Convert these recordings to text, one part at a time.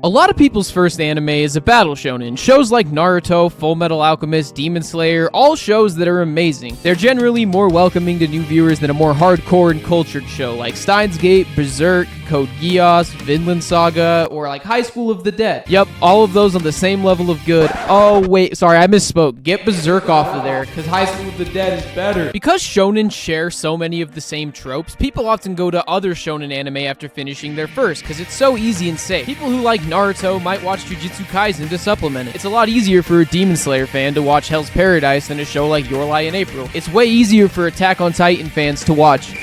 A lot of people's first anime is a battle shonen. Shows like Naruto, Fullmetal Alchemist, Demon Slayer, all shows that are amazing. They're generally more welcoming to new viewers than a more hardcore and cultured show like Steins Gate, Berserk, Code Geass, Vinland Saga, or like High School of the Dead. Yep, all of those on the same level of good. Oh wait, sorry, I misspoke. Get Berserk off of there, because High School of the Dead is better. Because shonen share so many of the same tropes, people often go to other shonen anime after finishing their first, because it's so easy and safe. People who like Naruto might watch Jujutsu Kaisen to supplement it. It's a lot easier for a Demon Slayer fan to watch Hell's Paradise than a show like Your Lie in April. It's way easier for Attack on Titan fans to watch...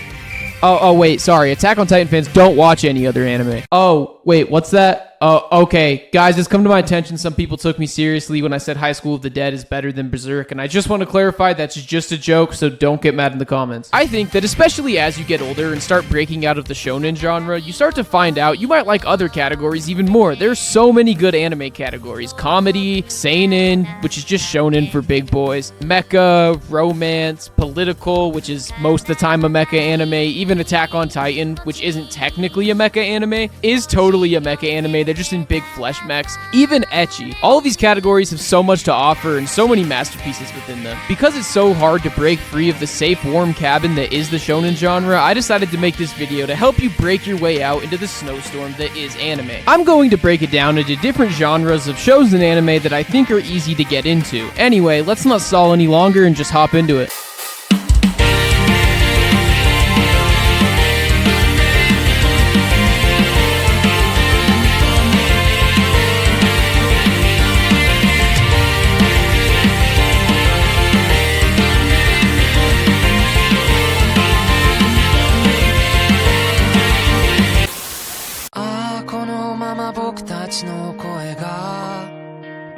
Oh, wait, sorry. Attack on Titan fans don't watch any other anime. Oh, wait, what's that? Oh, okay. Guys, it's come to my attention some people took me seriously when I said High School of the Dead is better than Berserk, and I just want to clarify that's just a joke, so don't get mad in the comments. I think that especially as you get older and start breaking out of the shonen genre, you start to find out you might like other categories even more. There's so many good anime categories. Comedy, seinen, which is just shonen for big boys, mecha, romance, political, which is most of the time a mecha anime, even Attack on Titan, which isn't technically a mecha anime, is totally a mecha anime. They're just in big flesh mechs. Even ecchi. All of these categories have so much to offer and so many masterpieces within them. Because it's so hard to break free of the safe, warm cabin that is the shonen genre, I decided to make this video to help you break your way out into the snowstorm that is anime. I'm going to break it down into different genres of shows in anime that I think are easy to get into. Anyway, let's not stall any longer and just hop into it.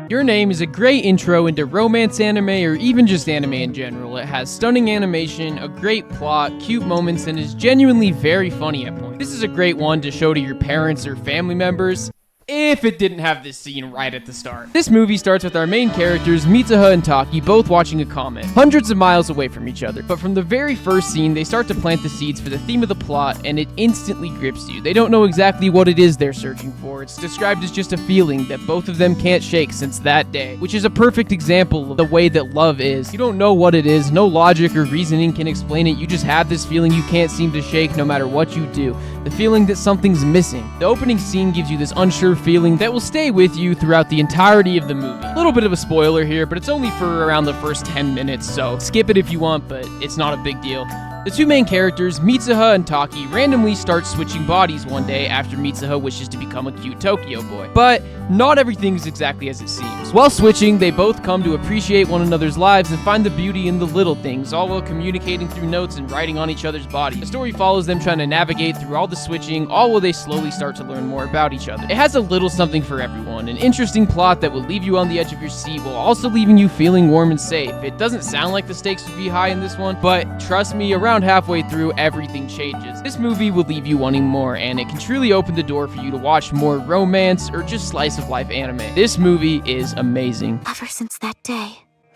Your Name is a great intro into romance anime or even just anime in general. It has stunning animation, a great plot, cute moments, and is genuinely very funny at points. This is a great one to show to your parents or family members, if it didn't have this scene right at the start. This movie starts with our main characters, Mitsuha and Taki, both watching a comet, hundreds of miles away from each other. But from the very first scene, they start to plant the seeds for the theme of the plot, and it instantly grips you. They don't know exactly what it is they're searching for. It's described as just a feeling that both of them can't shake since that day, which is a perfect example of the way that love is. You don't know what it is, no logic or reasoning can explain it, you just have this feeling you can't seem to shake no matter what you do. The feeling that something's missing. The opening scene gives you this unsure feeling that will stay with you throughout the entirety of the movie. A little bit of a spoiler here, but it's only for around the first 10 minutes, so skip it if you want, but it's not a big deal. The two main characters, Mitsuha and Taki, randomly start switching bodies one day after Mitsuha wishes to become a cute Tokyo boy. But not everything is exactly as it seems. While switching, they both come to appreciate one another's lives and find the beauty in the little things, all while communicating through notes and writing on each other's bodies. The story follows them trying to navigate through all the switching, all while they slowly start to learn more about each other. It has a little something for everyone, an interesting plot that will leave you on the edge of your seat while also leaving you feeling warm and safe. It doesn't sound like the stakes would be high in this one, but trust me, around halfway through, everything changes. This movie will leave you wanting more, and it can truly open the door for you to watch more romance or just slice of life anime. This movie is amazing. Ever since that day.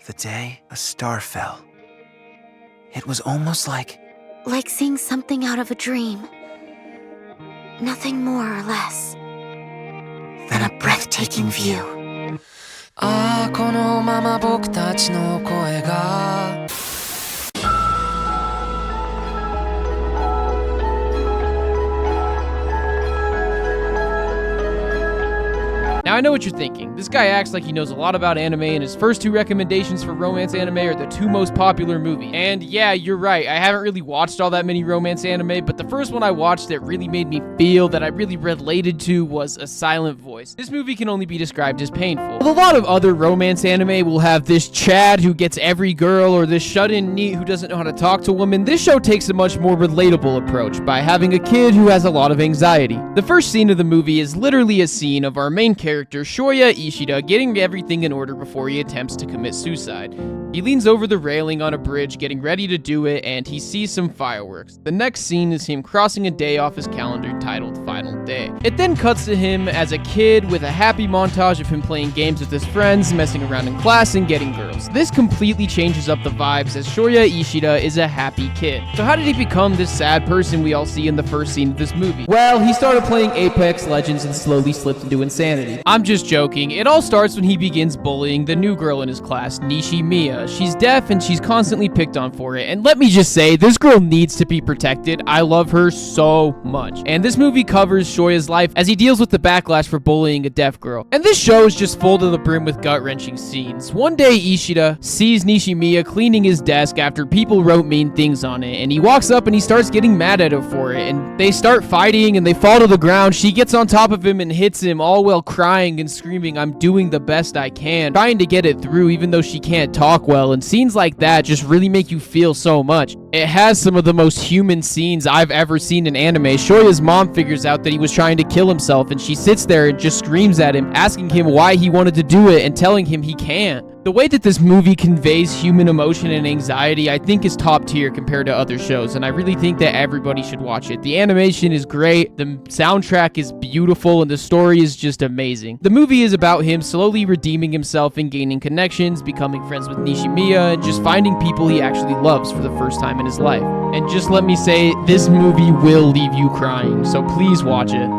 The day a star fell. It was almost like seeing something out of a dream. Nothing more or less than a breathtaking view. Now I know what you're thinking. This guy acts like he knows a lot about anime, and his first two recommendations for romance anime are the two most popular movies. And yeah, you're right, I haven't really watched all that many romance anime, but the first one I watched that really made me feel that I really related to was A Silent Voice. This movie can only be described as painful. A lot of other romance anime will have this Chad who gets every girl, or this shut-in NEET who doesn't know how to talk to women. This show takes a much more relatable approach by having a kid who has a lot of anxiety. The first scene of the movie is literally a scene of our main character, Shoya Ishida, getting everything in order before he attempts to commit suicide. He leans over the railing on a bridge, getting ready to do it, and he sees some fireworks. The next scene is him crossing a day off his calendar titled final day. It then cuts to him as a kid with a happy montage of him playing games with his friends, messing around in class, and getting girls. This completely changes up the vibes as Shoya Ishida is a happy kid. So how did he become this sad person we all see in the first scene of this movie? Well, he started playing Apex Legends and slowly slipped into insanity. I'm just joking. It all starts when he begins bullying the new girl in his class, Nishimiya. She's deaf and she's constantly picked on for it. And let me just say, this girl needs to be protected. I love her so much. And this movie covers Shoya's life as he deals with the backlash for bullying a deaf girl. And this show is just full to the brim with gut-wrenching scenes. One day, Ishida sees Nishimiya cleaning his desk after people wrote mean things on it, and he walks up and he starts getting mad at her for it, and they start fighting and they fall to the ground. She gets on top of him and hits him, all while crying and screaming, "I'm doing the best I can," trying to get it through even though she can't talk well. And scenes like that just really make you feel so much. It has some of the most human scenes I've ever seen in anime. Shoya's mom figures out that he was trying to kill himself, and she sits there and just screams at him, asking him why he wanted to do it and telling him he can't. The way that this movie conveys human emotion and anxiety, I think, is top tier compared to other shows, and I really think that everybody should watch it. The animation is great, the soundtrack is beautiful, and the story is just amazing. The movie is about him slowly redeeming himself and gaining connections, becoming friends with Nishimiya, and just finding people he actually loves for the first time in his life. And just let me say, this movie will leave you crying, so please watch it.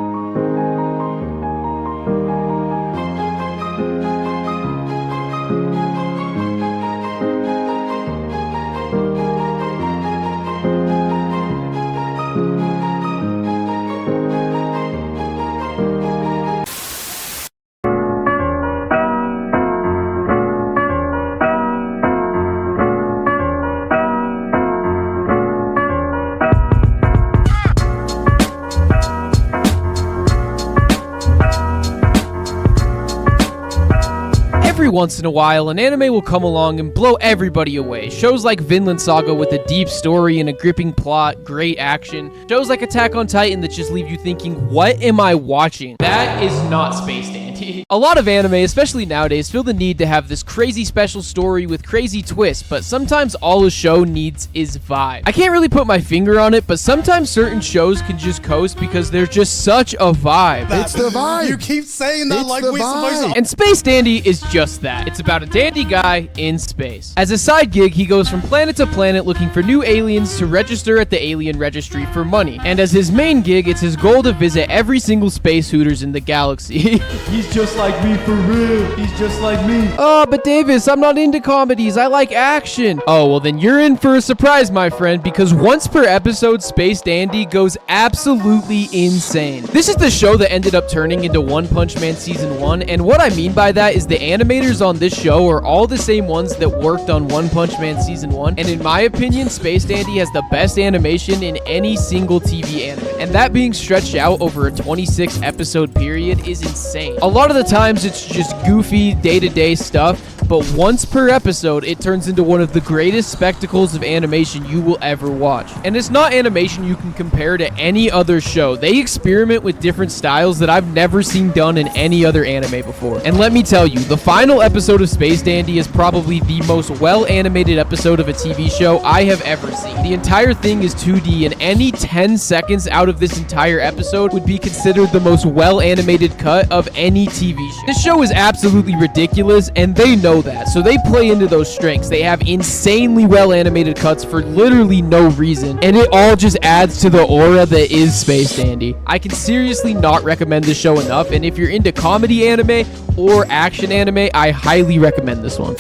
Every once in a while, an anime will come along and blow everybody away. Shows like Vinland Saga with a deep story and a gripping plot, great action. Shows like Attack on Titan that just leave you thinking, what am I watching? That is not Space Dandy. A lot of anime, especially nowadays, feel the need to have this crazy special story with crazy twists, but sometimes all a show needs is vibe. I can't really put my finger on it, but sometimes certain shows can just coast because they're just such a vibe. It's the vibe. You keep saying that It's like the we're supposed vibe. to. And Space Dandy is just that. It's about a dandy guy in space. As a side gig, he goes from planet to planet looking for new aliens to register at the alien registry for money. And as his main gig, it's his goal to visit every single space hooters in the galaxy. He's just like me for real. He's just like me. Oh, but Davis, I'm not into comedies. I like action. Oh, well then you're in for a surprise, my friend, because once per episode, Space Dandy goes absolutely insane. This is the show that ended up turning into One Punch Man Season 1, and what I mean by that is the animators on this show are all the same ones that worked on One Punch Man Season 1, and in my opinion, Space Dandy has the best animation in any single TV anime, and that being stretched out over a 26 episode period is insane. A lot of the times it's just goofy day-to-day stuff, but once per episode, it turns into one of the greatest spectacles of animation you will ever watch. And it's not animation you can compare to any other show. They experiment with different styles that I've never seen done in any other anime before. And let me tell you, the final episode of Space Dandy is probably the most well-animated episode of a TV show I have ever seen. The entire thing is 2D, and any 10 seconds out of this entire episode would be considered the most well-animated cut of any TV show. This show is absolutely ridiculous, and they know that, so they play into those strengths. They have insanely well-animated cuts for literally no reason, and it all just adds to the aura that is Space Dandy. I can seriously not recommend this show enough, and if you're into comedy anime or action anime, I highly recommend this one.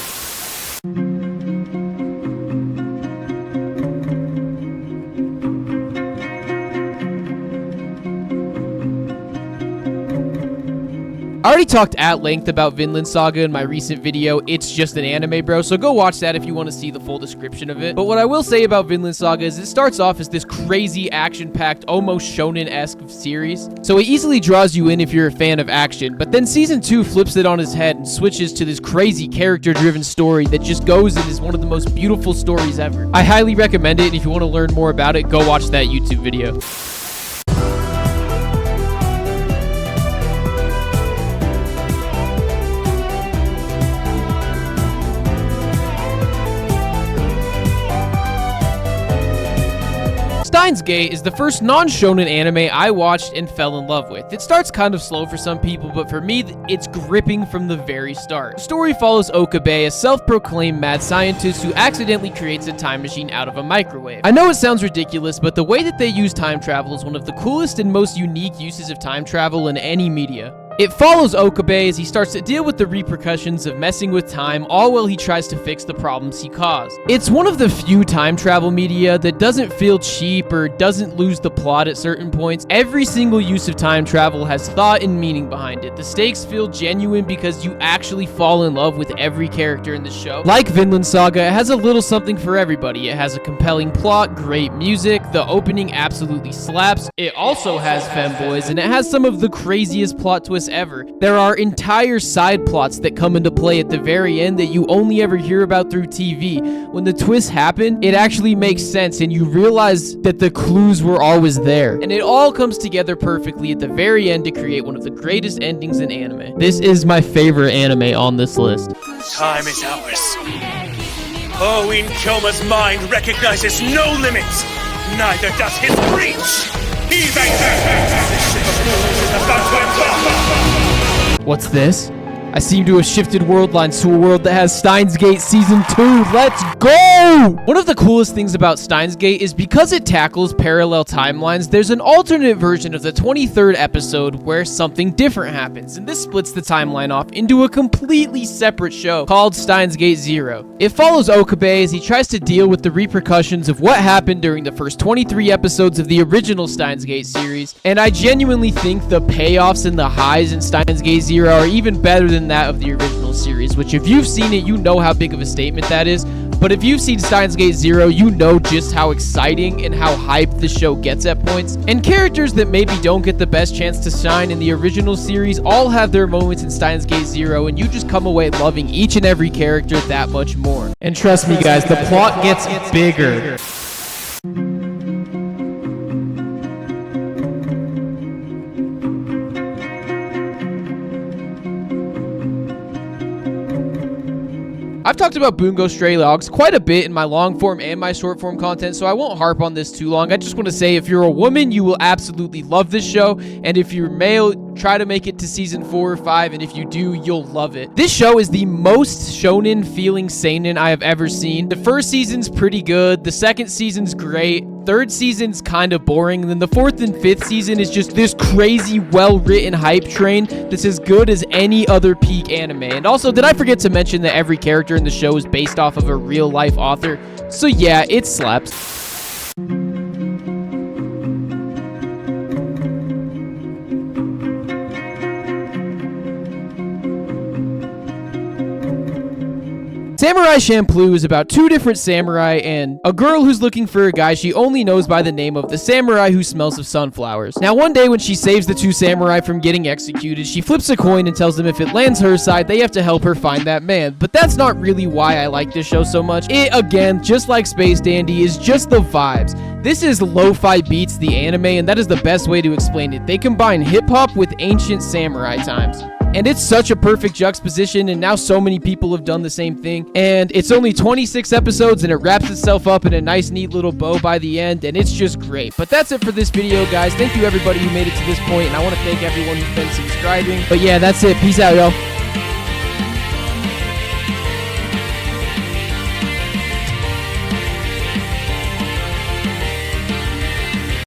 I already talked at length about Vinland Saga in my recent video, It's Just an Anime, bro, so go watch that if you want to see the full description of it. But what I will say about Vinland Saga is it starts off as this crazy action-packed, almost shonen-esque series, so it easily draws you in if you're a fan of action, but then Season 2 flips it on his head and switches to this crazy character-driven story that just goes and is one of the most beautiful stories ever. I highly recommend it, and if you want to learn more about it, go watch that YouTube video. Steins Gate is the first non-shonen anime I watched and fell in love with. It starts kind of slow for some people, but for me, it's gripping from the very start. The story follows Okabe, a self-proclaimed mad scientist who accidentally creates a time machine out of a microwave. I know it sounds ridiculous, but the way that they use time travel is one of the coolest and most unique uses of time travel in any media. It follows Okabe as he starts to deal with the repercussions of messing with time, all while he tries to fix the problems he caused. It's one of the few time travel media that doesn't feel cheap or doesn't lose the plot at certain points. Every single use of time travel has thought and meaning behind it. The stakes feel genuine because you actually fall in love with every character in the show. Like Vinland Saga, it has a little something for everybody. It has a compelling plot, great music, the opening absolutely slaps. It also has femboys, and it has some of the craziest plot twists ever. There are entire side plots that come into play at the very end that you only ever hear about through TV. When the twists happen, it actually makes sense and you realize that the clues were always there. And it all comes together perfectly at the very end to create one of the greatest endings in anime. This is my favorite anime on this list. Time is ours. Oh, in Kyoma's mind recognizes no limits. Neither does his reach. He's about to embark. What's this? I seem to have shifted world lines to a world that has Steins Gate Season 2. Let's go! One of the coolest things about Steins Gate is because it tackles parallel timelines, there's an alternate version of the 23rd episode where something different happens, and this splits the timeline off into a completely separate show called Steins Gate 0. It follows Okabe as he tries to deal with the repercussions of what happened during the first 23 episodes of the original Steins Gate series, and I genuinely think the payoffs and the highs in Steins Gate 0 are even better than that of the original series, which if you've seen it, you know how big of a statement that is. But if you've seen Steins Gate 0, you know just how exciting and how hyped the show gets at points. And characters that maybe don't get the best chance to shine in the original series all have their moments in Steins Gate 0, and you just come away loving each and every character that much more. And trust me guys, the plot gets bigger. I've talked about Bungo Stray Dogs quite a bit in my long form and my short form content, so I won't harp on this too long. I just want to say if you're a woman, you will absolutely love this show, and if you're male, try to make it to season 4 or 5, and if you do, you'll love it. This show is the most shonen feeling seinen I have ever seen. The first season's pretty good, the second season's great, third season's kind of boring, and then the fourth and fifth season is just this crazy, well-written hype train that's as good as any other peak anime. And also, did I forget to mention that every character in the show is based off of a real-life author? So yeah, it slaps. Samurai Champloo is about two different samurai and a girl who's looking for a guy she only knows by the name of the samurai who smells of sunflowers. Now, one day when she saves the two samurai from getting executed, she flips a coin and tells them if it lands her side, they have to help her find that man. But that's not really why I like this show so much. It, again, just like Space Dandy, is just the vibes. This is lo-fi beats, the anime, and that is the best way to explain it. They combine hip-hop with ancient samurai times. And it's such a perfect juxtaposition, and now so many people have done the same thing. And it's only 26 episodes, and it wraps itself up in a nice, neat little bow by the end, and it's just great. But that's it for this video, guys. Thank you, everybody who made it to this point, and I want to thank everyone who's been subscribing. But yeah, that's it. Peace out, y'all.